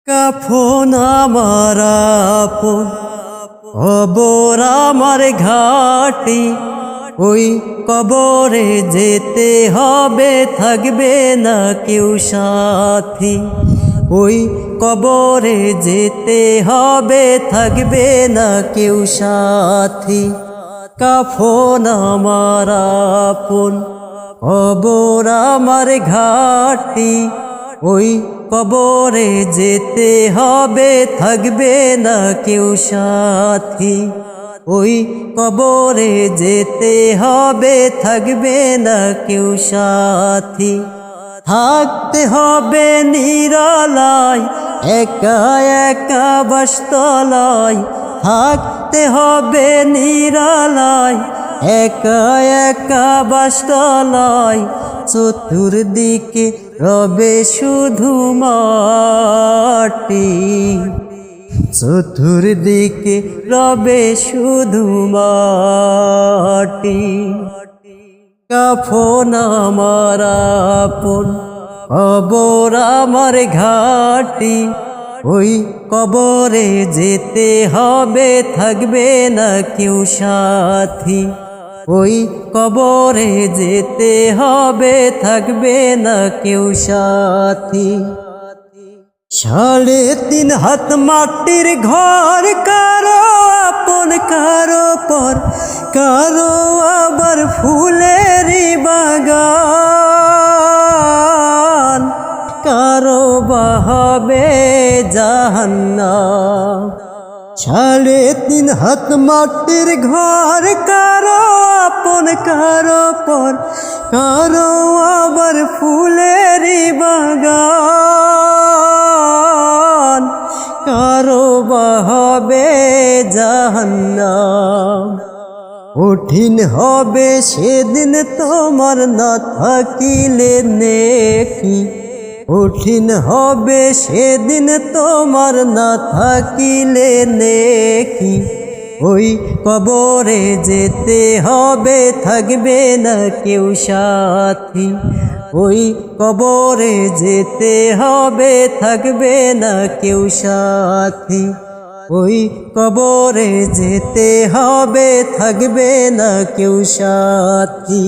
কাফন আমার আপন, কবর আমার ঘাটি। ওই কবরে যেতে হবে, থাকবে না কেউ সাথী। ওই কবরে যেতে হবে, থাকবে না কেউ সাথী। কাফন আমার আপন, কবর আমার ঘাটি। ওই কবরে যেতে হবে, থাকবে না কেউ সাথী। ওই কবরে যেতে হবে, থাকবে না কেউ সাথী। থাকতে হবে নিরালায়, একা একা বাসতলায়। থাকতে হবে নিরালায়, একা একা বাসতলায়। চতুর্দিকে রবে শুধু মাটি, চতুর্দিকে রবে শুধু মাটি। কাফন আমার আপন, কবর আমার ঘাটি। ওই কবরে যেতে হবে, থাকবে না কেউ সাথী। ওই কবরে যেতে হবে, থাকবে না কেউ সাথী। 3.5 হাত মাটির ঘর, কারো আপন কারো পর, কারো আবার ফুলেরই বাগান, কারো বাহাবে জাহান্নাম। 3.5 হাত মাটির ঘর, কারো আপন কারো পর, কারো আবার ফুলেরই বাগান, কারো বাহাবে জাহান্নাম। কঠিন হবে সেদিন তোমার না থাকিলে নেকি। কঠিন হবে সেদিন তোমার না থাকিলে নেকি। ওই কবরে যেতে হবে, থাকবে না কেউ সাথী। ওই কবরে যেতে হবে, থাকবে না কেউ সাথী। ওই কবরে যেতে হবে, থাকবে না কেউ সাথী।